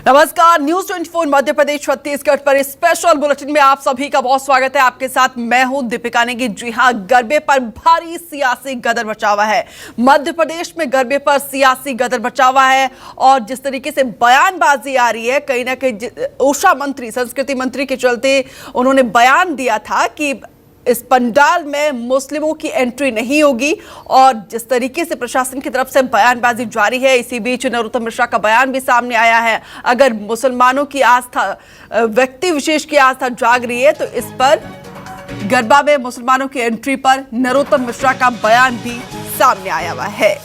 नमस्कार, न्यूज 24 मध्य प्रदेश छत्तीसगढ़ पर इस स्पेशल बुलेटिन में आप सभी का बहुत स्वागत है। आपके साथ मैं हूं दीपिका नेगी। जी हां, गरबे पर भारी सियासी गदर मचा हुआ है। मध्य प्रदेश में गरबे पर सियासी गदर मचा हुआ है और जिस तरीके से बयानबाजी आ रही है, कहीं ना कहीं ऊषा मंत्री, संस्कृति मंत्री के चलते उन्होंने बयान दिया था कि इस पंडाल में मुस्लिमों की एंट्री नहीं होगी और जिस तरीके से प्रशासन की तरफ से बयानबाजी जारी है, इसी बीच नरोत्तम मिश्रा का बयान भी सामने आया है। अगर मुसलमानों की आस्था, व्यक्ति विशेष की आस्था जाग रही है तो इस पर गरबा में मुसलमानों की एंट्री पर नरोत्तम मिश्रा का बयान भी सामने आया हुआ है।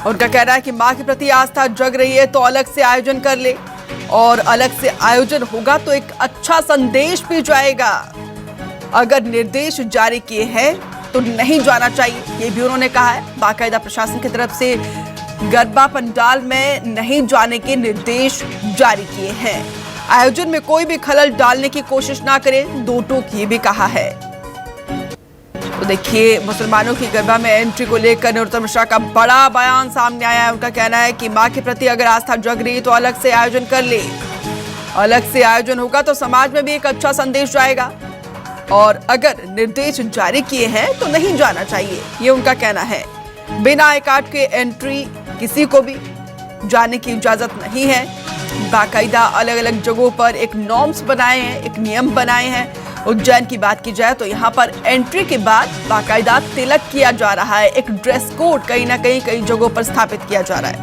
उनका कहना है कि मां के प्रति आस्था जग रही है तो अलग से आयोजन कर ले और अलग से आयोजन होगा तो एक अच्छा संदेश भी जाएगा। अगर निर्देश जारी किए हैं तो नहीं जाना चाहिए, ये भी उन्होंने कहा है। बाकायदा प्रशासन की तरफ से गरबा पंडाल में नहीं जाने के निर्देश जारी किए हैं। आयोजन में कोई भी खलल डालने की कोशिश ना करें, दो टोक ये भी कहा है। तो देखिए, मुसलमानों की गरबा में एंट्री को लेकर नरोत्तम मिश्रा का बड़ा बयान सामने आया है। उनका कहना है कि मां के प्रति अगर आस्था जग रही है तो अलग से आयोजन कर ले, अलग से आयोजन होगा तो समाज में भी एक अच्छा संदेश जाएगा और अगर निर्देश जारी किए हैं तो नहीं जाना चाहिए, ये उनका कहना है। बिना आई कार्ड के एंट्री किसी को भी जाने की इजाजत नहीं है। बाकायदा अलग अलग जगहों पर एक नॉर्म्स बनाए हैं, एक नियम बनाए हैं। उज्जैन की बात की जाए तो यहाँ पर एंट्री के बाद बाकायदा तिलक किया जा रहा है, एक ड्रेस कोड कहीं ना कहीं कई जगहों पर स्थापित किया जा रहा है।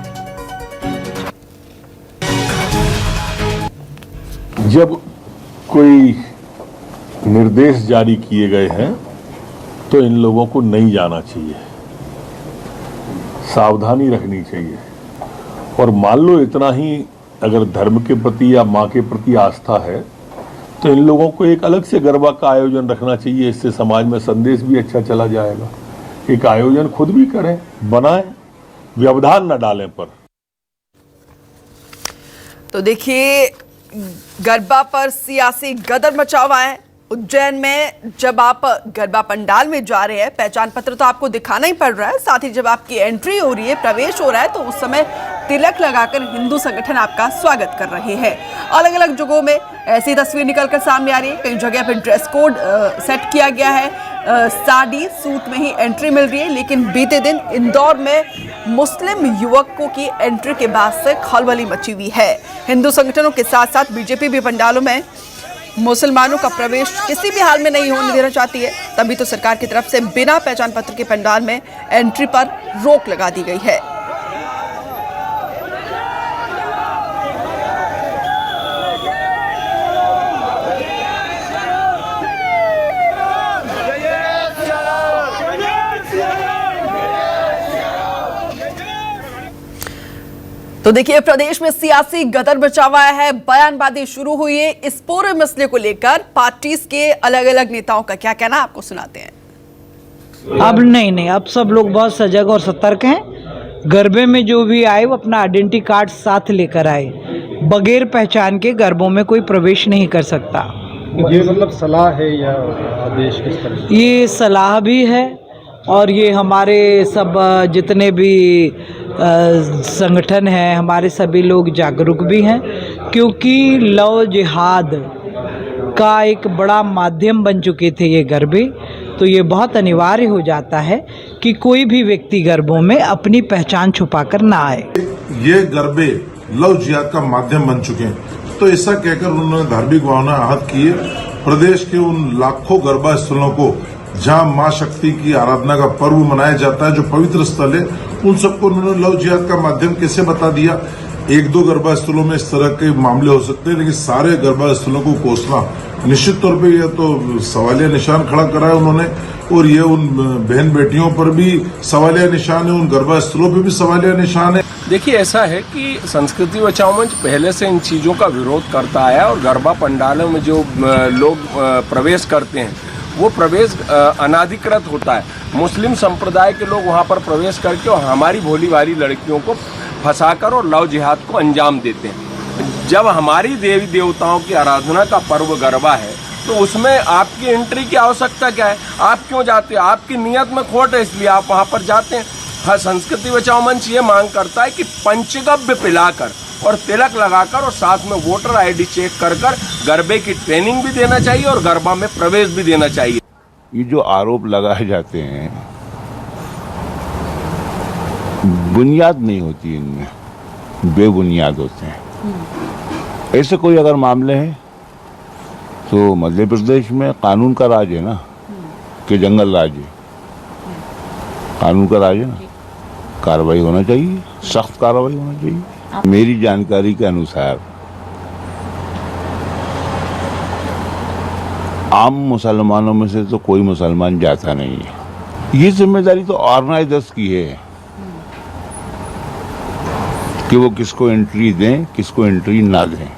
जब कोई निर्देश जारी किए गए हैं तो इन लोगों को नहीं जाना चाहिए, सावधानी रखनी चाहिए। और मान लो इतना ही अगर धर्म के प्रति या मां के प्रति आस्था है तो इन लोगों को एक अलग से गरबा का आयोजन रखना चाहिए। इससे समाज में संदेश भी अच्छा चला जाएगा। एक आयोजन खुद भी करें, बनाएं, व्यवधान न डालें पर। तो देखिए, गरबा पर सियासी गदर मचा हुआ है। उज्जैन में जब आप गरबा पंडाल में जा रहे हैं, पहचान पत्र तो आपको दिखाना ही पड़ रहा है, साथ ही जब आपकी एंट्री हो रही है, प्रवेश हो रहा है, तो उस समय तिलक लगाकर हिंदू संगठन आपका स्वागत कर रहे हैं। अलग अलग जगहों में ऐसी तस्वीर निकलकर सामने आ रही है। कई जगह पर ड्रेस कोड सेट किया गया है, साड़ी सूट में ही एंट्री मिल रही है। लेकिन बीते दिन इंदौर में मुस्लिम युवकों की एंट्री के बाद से खलबली मची हुई है। हिंदू संगठनों के साथ साथ बीजेपी भी पंडालों में मुसलमानों का प्रवेश किसी भी हाल में नहीं होने देना चाहती है। तभी तो सरकार की तरफ से बिना पहचान पत्र के पंडाल में एंट्री पर रोक लगा दी गई है। तो देखिए, प्रदेश में सियासी गदर मचा हुआ है, बयानबाजी शुरू हुई है। इस पूरे मसले को लेकर पार्टीज के अलग अलग नेताओं का क्या कहना, आपको सुनाते हैं। अब नहीं, अब सब लोग बहुत सजग और सतर्क हैं। गरबे में जो भी आए वो अपना आइडेंटिटी कार्ड साथ लेकर आए। बगैर पहचान के गरबों में कोई प्रवेश नहीं कर सकता। ये मतलब सलाह है या आदेश किस तरह? ये सलाह भी है और ये हमारे सब जितने भी संगठन हैं, हमारे सभी लोग जागरूक भी हैं, क्योंकि लव जिहाद का एक बड़ा माध्यम बन चुके थे ये गरबे। तो ये बहुत अनिवार्य हो जाता है कि कोई भी व्यक्ति गरबों में अपनी पहचान छुपाकर ना आए। ये गरबे लव जिहाद का माध्यम बन चुके हैं, तो ऐसा कहकर उन्होंने धार्मिक भावना आहत की है। प्रदेश के उन लाखों गरबा स्थलों को जहां मां शक्ति की आराधना का पर्व मनाया जाता है, जो पवित्र स्थल है, उन सबको उन्होंने लव जिहाद का माध्यम कैसे बता दिया। एक दो गरबा स्थलों में इस तरह के मामले हो सकते हैं, लेकिन सारे गरबा स्थलों को कोसना निश्चित तौर पे यह तो सवालिया निशान खड़ा करा है उन्होंने। और ये उन बहन बेटियों पर भी सवालिया निशान है, उन गरबा स्थलों पर भी सवालिया निशान है। देखिए, ऐसा है कि संस्कृति बचाओ मंच पहले से इन चीजों का विरोध करता आया और गरबा पंडालों में जो लोग प्रवेश करते हैं वो प्रवेश अनाधिकृत होता है। मुस्लिम संप्रदाय के लोग वहाँ पर प्रवेश करके और हमारी भोली भाली लड़कियों को फंसाकर और लव जिहाद को अंजाम देते हैं। जब हमारी देवी देवताओं की आराधना का पर्व गरबा है तो उसमें आपकी एंट्री की आवश्यकता क्या है? आप क्यों जाते हैं? आपकी नियत में खोट है, इसलिए आप वहाँ पर जाते हैं। हाँ, संस्कृति बचाओ मंच ये मांग करता है कि पंचगव्य पिलाकर और तिलक लगाकर और साथ में वोटर आईडी चेक कर गरबे की ट्रेनिंग भी देना चाहिए और गरबा में प्रवेश भी देना चाहिए। ये जो आरोप लगाए जाते हैं बुनियाद नहीं होती, इनमें बेबुनियाद होते हैं। ऐसे कोई अगर मामले हैं तो मध्य प्रदेश में कानून का राज है ना, कि जंगल राज है। कानून का राज है ना, कार्रवाई होना चाहिए, सख्त कार्रवाई होना चाहिए। मेरी जानकारी के अनुसार आम मुसलमानों में से तो कोई मुसलमान जाता नहीं है। ये जिम्मेदारी तो ऑर्गेनाइजर्स की है कि वो किसको एंट्री दें, किसको एंट्री ना दें।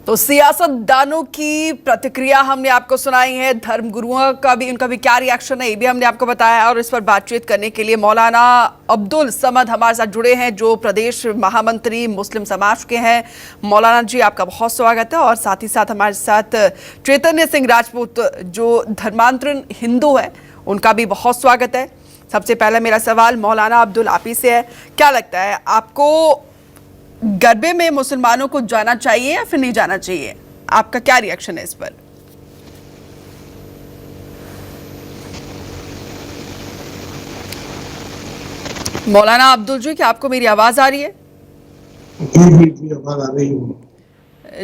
तो सियासतदानों की प्रतिक्रिया हमने आपको सुनाई है, धर्म गुरुओं का भी, उनका भी क्या रिएक्शन है ये भी हमने आपको बताया। और इस पर बातचीत करने के लिए मौलाना अब्दुल समद हमारे साथ जुड़े हैं, जो प्रदेश महामंत्री मुस्लिम समाज के हैं। मौलाना जी, आपका बहुत स्वागत है। और साथ ही साथ हमारे साथ चैतन्य सिंह राजपूत, जो धर्मांतरण हिंदू है, उनका भी बहुत स्वागत है। सबसे पहला मेरा सवाल मौलाना अब्दुल आप ही से है, क्या लगता है आपको गरबे में मुसलमानों को जाना चाहिए या फिर नहीं जाना चाहिए? आपका क्या रिएक्शन है इस पर? मौलाना अब्दुल जी, क्या आपको मेरी आवाज आ रही है? जी आवाज आ रही है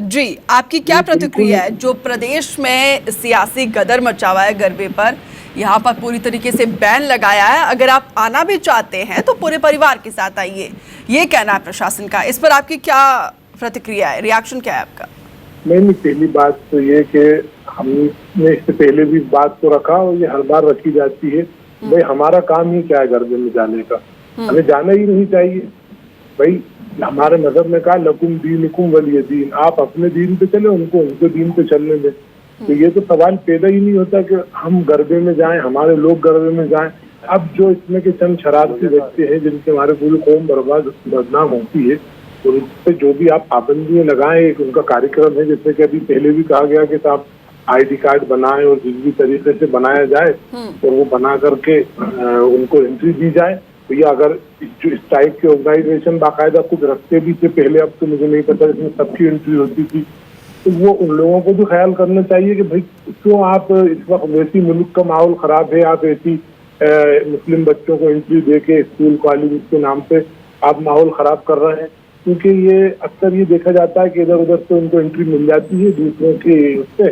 जी, आपकी क्या प्रतिक्रिया है? जो प्रदेश में सियासी गदर मचा हुआ है गरबे पर, यहाँ पर पूरी तरीके से बैन लगाया है, अगर आप आना भी चाहते हैं तो पूरे परिवार के साथ आइए, ये कहना है प्रशासन का। इस पर आपकी क्या प्रतिक्रिया है, रिएक्शन क्या है आपका? नहीं, पहली बात तो ये कि हमने इससे पहले भी बात को रखा और ये हर बार रखी जाती है। भाई हमारा काम ही क्या है गरबे में जाने का? हमें जाना ही नहीं चाहिए। भाई हमारे मजहब में कहा लकुम दीनुकुम वलिय दीन, आप अपने दीन पे चले, उनको उनके दीन पे चलने दें। तो ये तो सवाल पैदा ही नहीं होता कि हम गरबे में जाएं, हमारे लोग गरबे में जाएं। अब जो इसमें के चंद शरारती व्यक्ति हैं जिनके हमारे पूरी कौम बदनाम होती है, तो उन पे जो भी आप पाबंदियां लगाएं, एक उनका कार्यक्रम है। जैसे कि अभी पहले भी कहा गया कि साहब आईडी कार्ड बनाएं और जिस भी तरीके से बनाया जाए और वो बना करके उनको एंट्री दी जाए। तो ये अगर जो इस टाइप के ऑर्गेनाइजेशन बाकायदा खुद रखते भी थे पहले, अब तो मुझे नहीं पता इसमें सबकी एंट्री होती थी, तो वो उन लोगों को भी ख्याल करना चाहिए कि भाई क्यों आप इस वक्त वैसी मुल्क का माहौल खराब है, आप ऐसी मुस्लिम बच्चों को एंट्री दे के स्कूल कॉलेज के नाम पे आप माहौल खराब कर रहे हैं। क्योंकि ये अक्सर ये देखा जाता है कि इधर उधर से उनको एंट्री मिल जाती है दूसरों के उससे,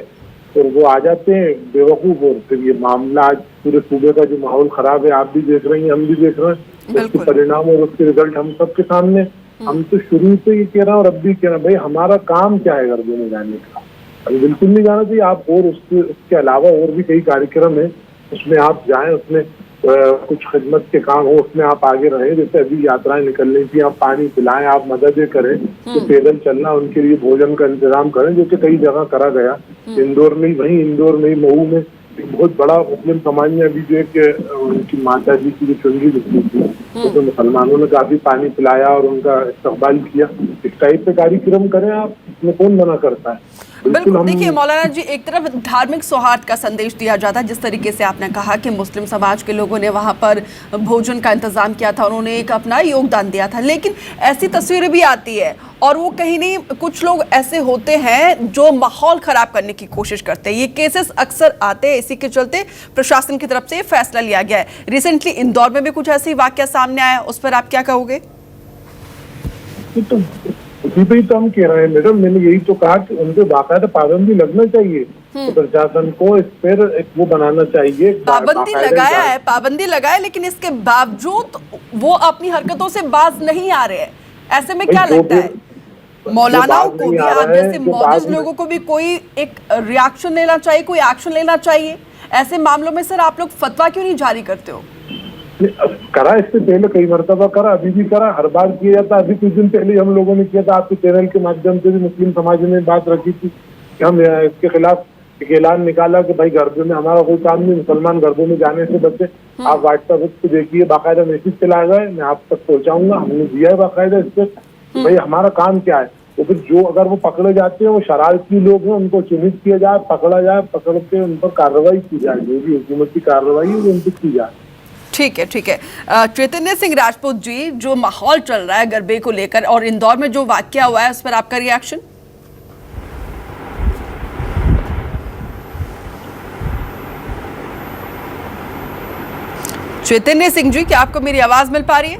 और वो आ जाते हैं बेवकूफ, और फिर ये मामला आज पूरे सूबे का जो माहौल खराब है, आप भी देख रही हैं, हम भी देख रहे हैं, उसके परिणाम और उसके रिजल्ट हम सबके सामने। हम तो शुरू से ये कह रहे हैं और अब भी कह रहे हैं, भाई हमारा काम क्या है गरबे में जाने का? अभी बिल्कुल नहीं जाना चाहिए। आप और उसके अलावा और भी कई कार्यक्रम है, उसमें आप जाएं, उसमें कुछ खिदमत के काम हो, उसमें आप आगे रहें। जैसे अभी यात्राएं निकल रही थी, आप पानी पिलाएं, आप मददें करें, तो पैदल चलना, उनके लिए भोजन का इंतजाम करें, जो कि कई जगह करा गया। इंदौर में, वहीं इंदौर में, मऊ में बहुत बड़ा मुस्लिम समाज में अभी जो एक उनकी माता जी की जो चुनरी निकली थी, तो मुसलमानों ने काफी पानी पिलाया और उनका इस्तकबाल किया। इस टाइप के कार्यक्रम करें आप, इसमें कौन मना करता है? बिल्कुल। देखिए मौलाना जी, एक तरफ धार्मिक सौहार्द का संदेश दिया जाता है, जिस तरीके से आपने कहा कि मुस्लिम समाज के लोगों ने वहां पर भोजन का इंतजाम किया था, उन्होंने एक अपना योगदान दिया था, लेकिन ऐसी तस्वीरें भी आती है और वो कहीं नहीं, कुछ लोग ऐसे होते हैं जो माहौल खराब करने की कोशिश करते हैं। ये केसेस अक्सर आते हैं, इसी के चलते प्रशासन की तरफ से फैसला लिया गया है। रिसेंटली इंदौर में भी कुछ ऐसी वाकया सामने आया, उस पर आप क्या कहोगे? उसी पे ही तो हम कह रहे हैं मैडम, मैंने यही तो कहा कि उनके बाकायदा पाबंदी लगना चाहिए, तो प्रशासन को इस पर एक वो बनाना चाहिए। पाबंदी लगाया है, पाबंदी लगाया, लेकिन इसके बावजूद वो अपनी हरकतों से बाज नहीं आ रहे हैं। ऐसे में क्या लगता है मौलानाओं को भी, आप जैसे मौजूद लोगों को भी कोई एक रिएक्शन लेना चाहिए, कोई एक्शन लेना चाहिए ऐसे मामलों में? सर आप लोग फतवा क्यों नहीं जारी करते हो? करा, इससे पहले कई मरतबा करा, अभी भी करा, हर बार किया जाता है। अभी कुछ दिन पहले हम लोगों ने किया था, आपके चैनल के माध्यम से भी मुस्लिम समाज ने बात रखी थी कि हम इसके खिलाफ एक ऐलान निकाला कि भाई गरबे में हमारा कोई काम नहीं, मुसलमान गरबे में जाने से बचे। आप व्हाट्सएप पे देखिए, बाकायदा मैसेज चला गए, मैं आप तक पहुंचाऊंगा, हमने दिया है बाकायदा इस पर, भाई हमारा काम क्या है। तो फिर जो अगर वो पकड़े जाते हैं, वो शरारती लोग हैं, उनको चिन्हित किया जाए, पकड़ा जाए, पकड़ के उन पर कार्रवाई की जाए, जो भी हुकूमती कार्रवाई है उन पर की जाए। ठीक है, ठीक है। चैतन्य सिंह राजपूत जी, जो माहौल चल रहा है गरबे को लेकर और इंदौर में जो वाकया हुआ है उस पर आपका रिएक्शन? चैतन्य सिंह जी, क्या आपको मेरी आवाज मिल पा रही है?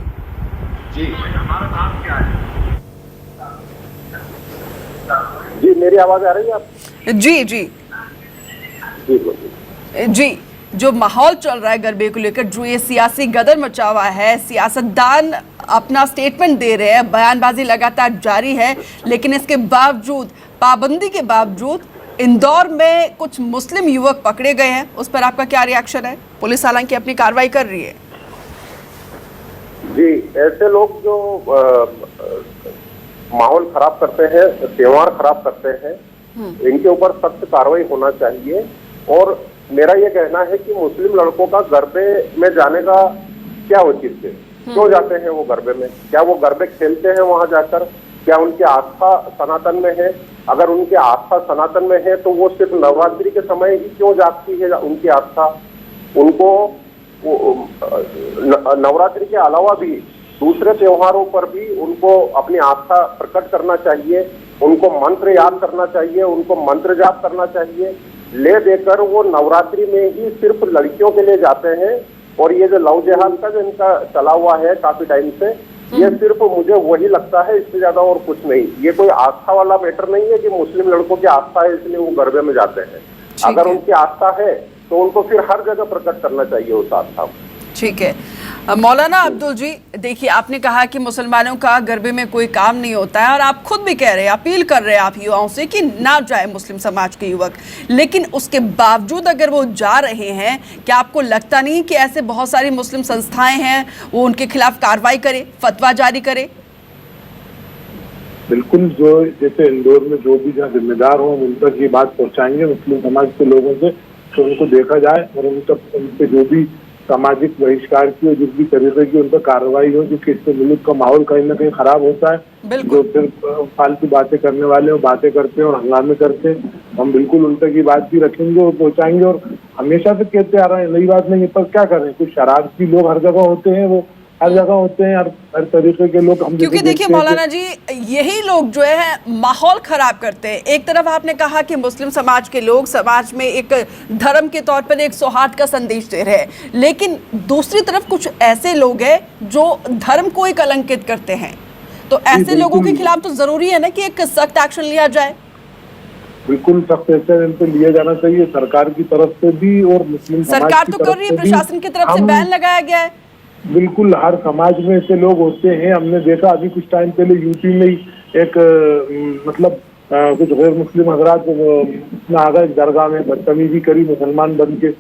जी, मेरी आवाज आ रही है आप? जी जी जी, जो माहौल चल रहा है गरबे को लेकर, जो ये सियासी गदर मचा हुआ है, सियासतदान अपना स्टेटमेंट दे रहे हैं, बयानबाजी लगातार जारी है, लेकिन इसके बावजूद, पाबंदी के बावजूद इंदौर में कुछ मुस्लिम युवक पकड़े गए हैं, उस पर आपका क्या रिएक्शन है? पुलिस हालांकि अपनी कार्रवाई कर रही है। जी, ऐसे लोग जो माहौल खराब करते हैं, त्योहार खराब करते हैं, इनके ऊपर सख्त कार्रवाई होना चाहिए। और मेरा ये कहना है कि मुस्लिम लड़कों का गरबे में जाने का क्या उचित है? क्यों जाते हैं वो गरबे में? क्या वो गरबे खेलते हैं वहां जाकर? क्या उनकी आस्था सनातन में है? अगर उनकी आस्था सनातन में है तो वो सिर्फ नवरात्रि के समय ही क्यों जागती है उनकी आस्था? उनको नवरात्रि के अलावा भी दूसरे त्योहारों पर भी उनको अपनी आस्था प्रकट करना चाहिए, उनको मंत्र याद करना चाहिए, उनको मंत्र जाप करना चाहिए। ले देकर वो नवरात्रि में ही सिर्फ लड़कियों के लिए जाते हैं। और ये जो लव जिहाद का जो इनका चला हुआ है काफी टाइम से, ये सिर्फ मुझे वही लगता है, इससे ज्यादा और कुछ नहीं। ये कोई आस्था वाला मैटर नहीं है कि मुस्लिम लड़कों की आस्था है इसलिए वो गरबे में जाते हैं। अगर उनकी आस्था है तो उनको फिर हर जगह प्रकट करना चाहिए उस आस्था को। ठीक है। मौलाना अब्दुल जी, देखिए, आपने कहा कि मुसलमानों का गरबे में कोई काम नहीं होता है और आप खुद भी कह रहे हैं, अपील कर रहे हैं आप युवाओं से कि ना जाए मुस्लिम समाज के युवक, लेकिन उसके बावजूद अगर वो जा रहे हैं, क्या आपको लगता नहीं कि ऐसे बहुत सारी मुस्लिम संस्थाएं हैं, वो उनके खिलाफ कार्रवाई करे, फतवा जारी करे? बिल्कुल, जो जैसे इंदौर में जो भी जहाँ जिम्मेदार हो उन तक ये बात पहुंचाएंगे मुस्लिम समाज के लोगों से, तो उनको देखा जाए और उन पे जो भी सामाजिक बहिष्कार की और जिस भी तरीके की उन पर कार्रवाई हो, क्योंकि इससे मुल्क का माहौल कहीं ना कहीं खराब होता है। जो सिर्फ फालतू बातें करने वाले बातें करते हैं और हंगामे करते हैं, हम बिल्कुल उन तक ये बात भी रखेंगे और पहुंचाएंगे। और हमेशा से कहते आ रहे हैं, नई बात नहीं है, पर क्या करें, कुछ शरारती लोग हर जगह होते हैं, वो हर जगह होते हैं, हर तरीके के लोग। हम क्योंकि देखिए मौलाना जी, यही लोग जो है माहौल खराब करते हैं। एक तरफ आपने कहा कि मुस्लिम समाज के लोग समाज में एक धर्म के तौर पर एक सौहार्द का संदेश दे रहे हैं, लेकिन दूसरी तरफ कुछ ऐसे लोग हैं जो धर्म को ही कलंकित करते हैं। तो ऐसे लोगों के खिलाफ तो जरूरी है ना कि एक सख्त एक्शन लिया जाए। बिल्कुल सख्त एक्शन इन पे लिया जाना चाहिए, सरकार की तरफ से भी और मुस्लिम सरकार तो कर रही है, प्रशासन की तरफ से बैन लगाया गया है। बिल्कुल, हर समाज में ऐसे लोग होते हैं। हमने देखा अभी कुछ टाइम पहले यूपी में ही एक कुछ गैर मुस्लिम हजरात आ गए दरगाह में, बदतमीजी करी, मुसलमान बन के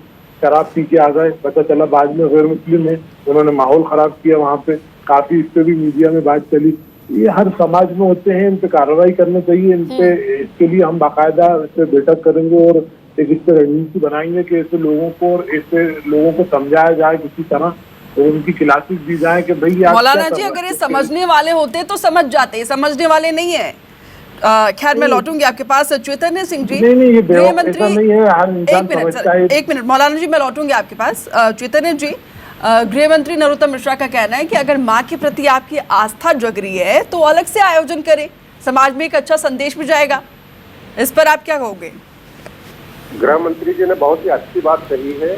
शराब पी के आ गए, पता चला बाद में गैर मुस्लिम है, उन्होंने माहौल खराब किया वहाँ पे, काफी इस पे भी मीडिया में बात चली। ये हर समाज में होते हैं, इन पे कार्रवाई करना चाहिए। इन पे इसके लिए हम बाकायदा इस पे बैठक करेंगे और एक इस पे रणनीति बनाएंगे कि ऐसे लोगों को और ऐसे लोगों को समझाया जाए किसी तरह, तो उनकी क्लासेस दी जाए कि भाई मौलाना जी, अगर ये समझने वाले होते तो समझ जाते, समझने वाले नहीं है। खैर, मैं लौटूंगी आपके पास। चैतन्य सिंह जी, गृह मंत्री, एक मिनट मौलाना जी, मैं लौटूंगी आपके पास। चैतन्य जी, गृह मंत्री नरोत्तम मिश्रा का कहना है कि अगर माँ के प्रति आपकी आस्था जग रही है तो अलग से आयोजन करें, समाज में एक अच्छा संदेश भी जाएगा। इस पर आप क्या कहोगे? गृह मंत्री जी ने बहुत ही अच्छी बात कही है।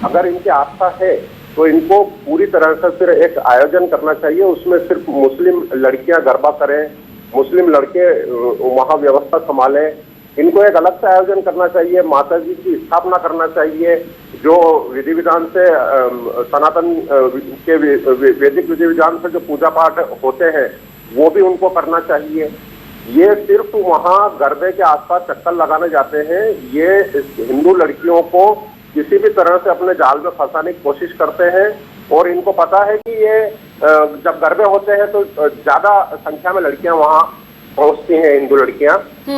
अगर इनकी आस्था है तो इनको पूरी तरह से फिर एक आयोजन करना चाहिए, उसमें सिर्फ मुस्लिम लड़कियां गरबा करें, मुस्लिम लड़के वहां व्यवस्था संभालें। इनको एक अलग से आयोजन करना चाहिए, माता जी की स्थापना करना चाहिए, जो विधि विधान से सनातन के वैदिक विधि विधान से जो पूजा पाठ होते हैं वो भी उनको करना चाहिए। ये सिर्फ वहां गरबे के आसपास चक्कर लगाने जाते हैं, ये हिंदू लड़कियों को किसी भी तरह से अपने जाल में फंसाने की कोशिश करते हैं। और इनको पता है कि ये जब गरबे होते हैं तो ज्यादा संख्या में लड़कियां वहां पहुंचती हैं, हिंदू लड़कियां,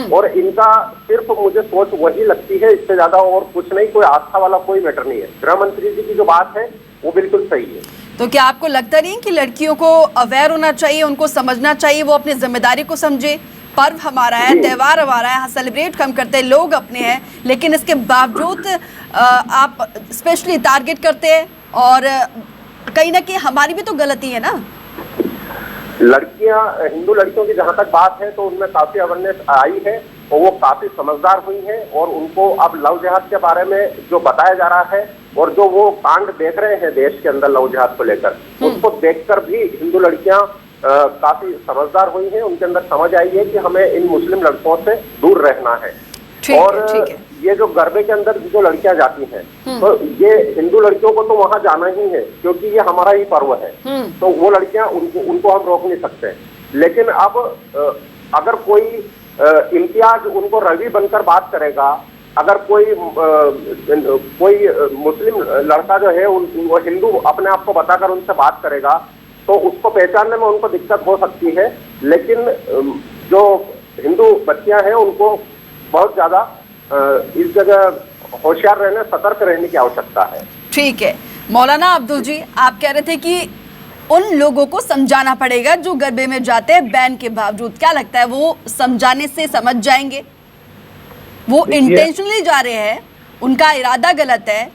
और इनका सिर्फ मुझे सोच वही लगती है, इससे ज्यादा और कुछ नहीं, कोई आस्था वाला कोई मैटर नहीं है। गृह मंत्री जी की जो बात है वो बिल्कुल सही है। तो क्या आपको लगता नहीं कि लड़कियों को अवेयर होना चाहिए, उनको समझना चाहिए, वो अपनी जिम्मेदारी को समझे? पर्व हमारा है, त्योहार हमारा है, सेलिब्रेट कम करते हैं, लोग अपने हैं, लेकिन इसके बावजूद आप स्पेशली टारगेट करते हैं और कहीं ना कहीं हमारी भी तो गलती है ना। लड़कियां, हिंदू लड़कियों की जहां तक बात है तो उनमें काफी अवेयरनेस आई है और वो काफी समझदार हुई हैं और उनको अब लव जिहाद के बारे में जो बताया जा रहा है और जो वो कांड देख रहे हैं देश के अंदर लव जिहाद को लेकर, उसको देखकर भी हिंदू लड़कियां काफी समझदार हुई हैं। उनके अंदर समझ आई है कि हमें इन मुस्लिम लड़कों से दूर रहना है। और ये जो गरबे के अंदर जो लड़कियां जाती हैं तो ये हिंदू लड़कियों को तो वहां जाना ही है क्योंकि ये हमारा ही पर्व है, तो वो लड़कियां उनको हम रोक नहीं सकते। लेकिन अब अगर कोई इम्तियाज उनको रवि बनकर बात करेगा, अगर कोई मुस्लिम लड़का जो है वो हिंदू अपने आप को बताकर उनसे बात करेगा तो उसको पहचानने में उनको दिक्कत हो सकती है। लेकिन जो हिंदू बच्चियां हैं उनको बहुत ज्यादा इस जगह होशियार रहने, सतर्क रहने की आवश्यकता है। ठीक है मौलाना अब्दुल जी, आप कह रहे थे कि उन लोगों को समझाना पड़ेगा जो गरबे में जाते हैं बैन के बावजूद। क्या लगता है वो समझाने से समझ जाएंगे? वो इंटेंशनली जा रहे हैं, उनका इरादा गलत है,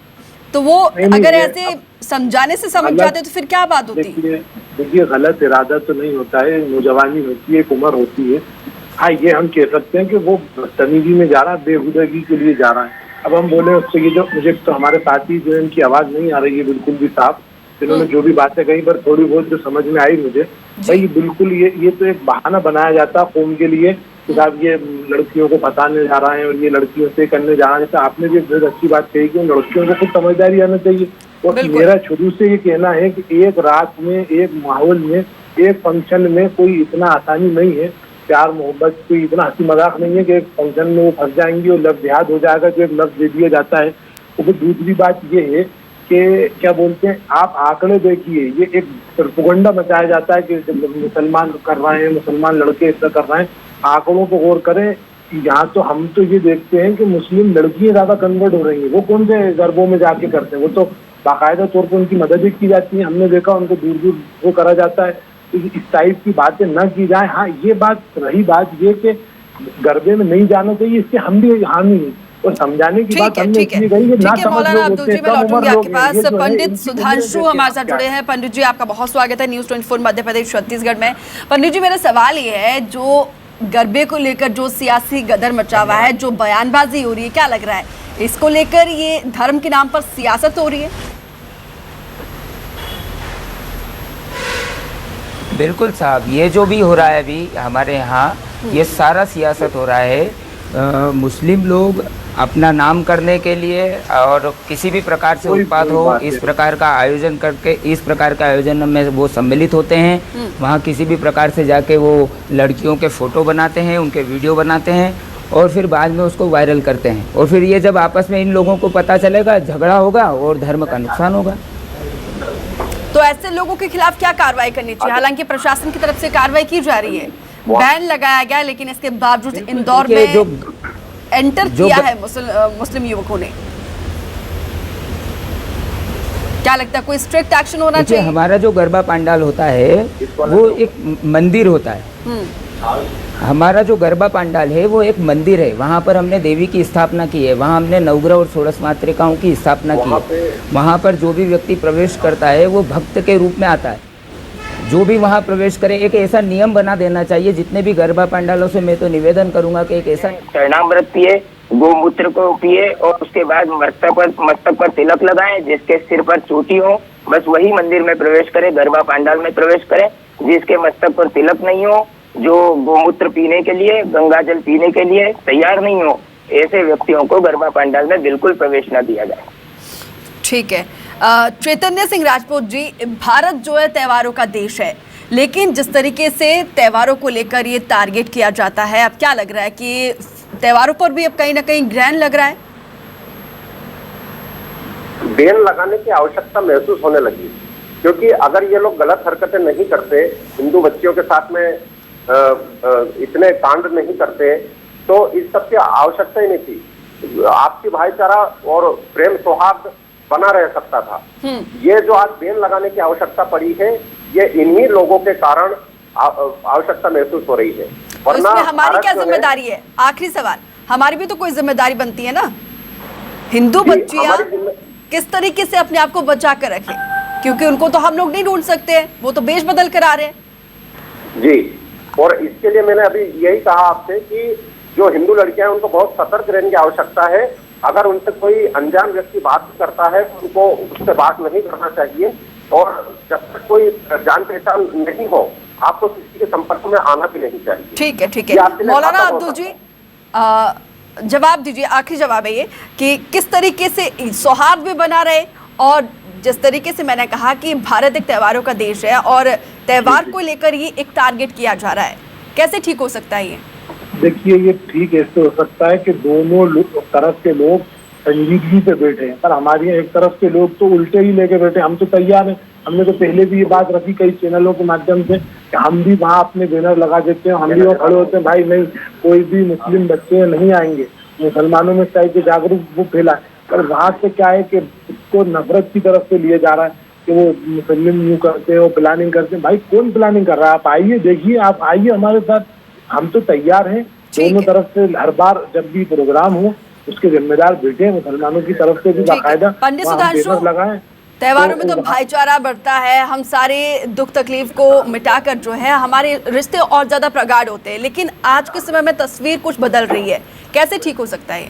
तो वो अगर ऐसे समझाने से समझ जाते तो फिर क्या बात होती? देखिए गलत इरादा तो नहीं होता है, नौजवानी होती है, एक उम्र होती है। हाँ ये हम कह सकते हैं कि वो बदतमीजी में जा रहा है, बेहुदगी के लिए जा रहा है। अब हम बोले उससे ये जो मुझे तो हमारे साथी जो इनकी आवाज नहीं आ रही है बिल्कुल भी साफ, इन्होंने जो भी बातें कही पर थोड़ी बहुत जो समझ में आई मुझे, भाई बिल्कुल ये तो एक बहाना बनाया जाता है कौम के लिए कि साहब ये लड़कियों को फंसाने जा रहा है और ये लड़कियों से करने जा रहा है। जैसे आपने भी बहुत अच्छी बात कही कि लड़कियों को कुछ समझदारी आना चाहिए। और मेरा शुरू से ये कहना है कि एक रात में, एक माहौल में, एक फंक्शन में कोई इतना आसानी नहीं है, प्यार मोहब्बत कोई इतना हंसी मजाक नहीं है कि एक फंक्शन में वो फंस जाएंगी और लफ्ज जिहाद हो जाएगा जो एक लफ्ज दे दिया जाता है। और दूसरी बात ये है कि क्या बोलते हैं, आप आंकड़े देखिए, ये एक प्रोपेगेंडा मचाया जाता है कि मुसलमान कर रहे हैं, मुसलमान लड़के ऐसा कर रहे हैं। आंकड़ों को गौर करें, यहाँ तो हम तो ये देखते हैं कि मुस्लिम लड़कियां ज्यादा कन्वर्ट हो रही हैं। वो कौन से गरबों में जाके करते हैं, वो तो बाकायदा तौर पर उनकी मदद भी की जाती है। हमने देखा उनको दूर दूर वो करा जाता है। इस टाइप की बातें न की जाए। हाँ ये बात रही, बात ये कि गरबे में नहीं जाना चाहिए, इससे हम भी हानि है और समझाने की बात हमने इसलिए कही है। ना मौलाना अब्दुल जी, मैं लौटूंगी आपके पास। पंडित सुधांशु हमारे साथ जुड़े हैं। पंडित जी आपका बहुत स्वागत है न्यूज़ 24 मध्य प्रदेश छत्तीसगढ़ में। पंडित जी मेरा सवाल ये है, जो गरबे को लेकर जो सियासी गदर मचा हुआ है, जो बयानबाजी हो रही है, क्या लग रहा है इसको लेकर ये धर्म के नाम पर सियासत हो रही है? बिल्कुल साहब, ये जो भी हो रहा है अभी हमारे यहाँ, ये सारा सियासत हो रहा है। मुस्लिम लोग अपना नाम करने के लिए और किसी भी प्रकार से उत्पाद हो, इस प्रकार का आयोजन करके, इस प्रकार का आयोजन में वो सम्मिलित होते हैं। वहाँ किसी भी प्रकार से जाके वो लड़कियों के फ़ोटो बनाते हैं, उनके वीडियो बनाते हैं और फिर बाद में उसको वायरल करते हैं। और फिर ये जब आपस में इन लोगों को पता चलेगा, झगड़ा होगा और धर्म का नुकसान होगा। तो ऐसे लोगों के खिलाफ क्या कार्रवाई करनी चाहिए? हालांकि प्रशासन की तरफ से कार्रवाई की जा रही है, बैन लगाया गया, लेकिन इसके बावजूद इंदौर में जो एंटर किया है मुस्लिम युवकों ने, क्या लगता है कोई स्ट्रिक्ट एक्शन होना चाहिए? हमारा जो गरबा पंडाल होता है वो एक मंदिर होता है। हमारा जो गरबा पंडाल है वो एक मंदिर है। वहाँ पर हमने देवी की स्थापना की है, वहाँ हमने नवग्रह और 16 मातृकाओं की स्थापना की है। वहाँ पर जो भी व्यक्ति प्रवेश करता है वो भक्त के रूप में आता है। जो भी वहाँ प्रवेश करे, एक ऐसा नियम बना देना चाहिए। जितने भी गरबा पंडालों से मैं तो निवेदन करूँगा कि एक ऐसा चरणामृत पिए, गोमूत्र को पिए और उसके बाद मस्तक पर तिलक लगाएं, जिसके सिर पर चोटी हो, बस वही मंदिर में प्रवेश करे, गरबा पंडाल में प्रवेश करे। जिसके मस्तक पर तिलक नहीं हो, जो गोमूत्र पीने के लिए, गंगा जल पीने के लिए तैयार नहीं हो, ऐसे व्यक्तियों को गरबा पंडाल में बिल्कुल प्रवेश न दिया जाए। ठीक है। चैतन्य सिंह राजपूत जी, भारत जो है त्योहारों का देश है, लेकिन जिस तरीके से त्योहारों को लेकर ये टारगेट किया जाता है, अब क्या लग रहा है कि त्योहारों पर भी अब कहीं ना कहीं ग्रहण लग रहा है? बैन लगाने की आवश्यकता महसूस होने लगी, क्योंकि अगर ये लोग गलत हरकतें नहीं करते, हिंदू बच्चियों के साथ में इतने कांड नहीं करते, तो इस सब की आवश्यकता ही नहीं थी। आपसी भाईचारा और प्रेम सौहार्द बना रह सकता था। ये जो आज बैन लगाने की आवश्यकता पड़ी है, ये इन्हीं लोगों के कारण आवश्यकता महसूस हो रही है। तो इसमें हमारी क्या जिम्मेदारी है? आखिरी सवाल, हमारी भी तो कोई जिम्मेदारी बनती है ना। हिंदू बच्चियां किस तरीके से अपने आप को बचा कर रखें, क्योंकि उनको तो हम लोग नहीं ढूंढ सकते, वो तो बेच बदल कर आ रहे हैं। जी, और इसके लिए मैंने अभी यही कहा आपसे कि जो हिंदू लड़कियां हैं उनको बहुत सतर्क रहने की आवश्यकता है। अगर उनसे कोई अनजान व्यक्ति बात करता है तो उनको उससे बात नहीं करना चाहिए, और जब तक कोई जान पहचान नहीं हो आपको किसी के संपर्क में आना भी नहीं चाहिए। ठीक है, ठीक ये है। आपके लिए मौलाना खाता हो अब्दुल जी, सकता जवाब दीजिए, आखिरी जवाब है ये कि किस तरीके से सौहार्द भी बना रहे, और जिस तरीके से मैंने कहा कि भारत एक त्योहारों का देश है और त्योहार को लेकर ही एक टारगेट किया जा रहा है, कैसे ठीक हो सकता है ये? देखिए, ये ठीक ऐसे हो सकता है कि दोनों तरफ के लोग संजीदगी पे बैठे हैं, पर हमारे यहाँ एक तरफ के लोग तो उल्टे ही लेके बैठे। हम तो तैयार हैं, हमने तो पहले भी ये बात रखी कई चैनलों के माध्यम से कि हम भी वहाँ अपने बैनर लगा देते हैं, हम भी वहाँ खड़े होते हैं, भाई नहीं कोई भी मुस्लिम बच्चे नहीं आएंगे, मुसलमानों में चाहिए जागरूक वो फैला। पर वहाँ से क्या है कि उसको नफरत की तरफ से लिया जा रहा है कि वो मुस्लिम यूँ करते हैं, वो प्लानिंग करते हैं। भाई कौन प्लानिंग कर रहा है? आप आइए, देखिए, आप आइए हमारे साथ, हम तो तैयार हैं। दोनों तरफ से हर बार जब भी प्रोग्राम हो उसके जिम्मेदार बैठे, मुसलमानों की तरफ से भी बाकायदा पंडित सुधांशु, लगाए। त्योहारों में तो भाईचारा बढ़ता है, हम सारे दुख तकलीफ को मिटाकर जो है हमारे रिश्ते और ज्यादा प्रगाढ़ होते हैं, लेकिन आज के समय में तस्वीर कुछ बदल रही है, कैसे ठीक हो सकता है ये?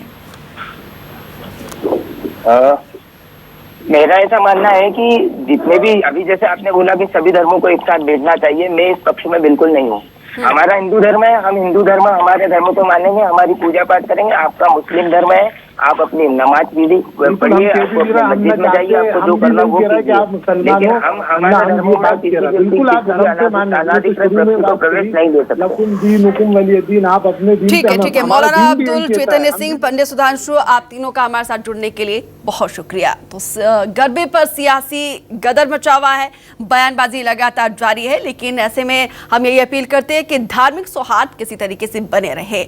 मेरा ऐसा मानना है कि जितने भी अभी जैसे आपने बोला कि सभी धर्मों को एक साथ बैठना चाहिए, मैं इस पक्ष में बिल्कुल नहीं हूँ। हमारा हिंदू धर्म है, हम हिंदू धर्म हमारे धर्म को मानेंगे, हमारी पूजा पाठ करेंगे। आपका मुस्लिम धर्म है, आप अपनी नमाज विधि पढ़िए, आपको अपने मस्जिद में जाइए, आपको जो करना वो कीजिए, लेकिन हम हमारा धर्म में किसी व्यक्ति को प्रवेश नहीं दे सकते। आप अपने ठीक है, ठीक है। मौलाना अब्दुल, चैतन्य सिंह, पंडित सुधांशु, आप तीनों का हमारे साथ जुड़ने के लिए बहुत शुक्रिया। तो गरबे पर सियासी गदर मचा हुआ है, बयानबाजी लगातार जारी है, लेकिन ऐसे में हम यही अपील करते हैं कि धार्मिक सौहार्द किसी तरीके से बने रहे।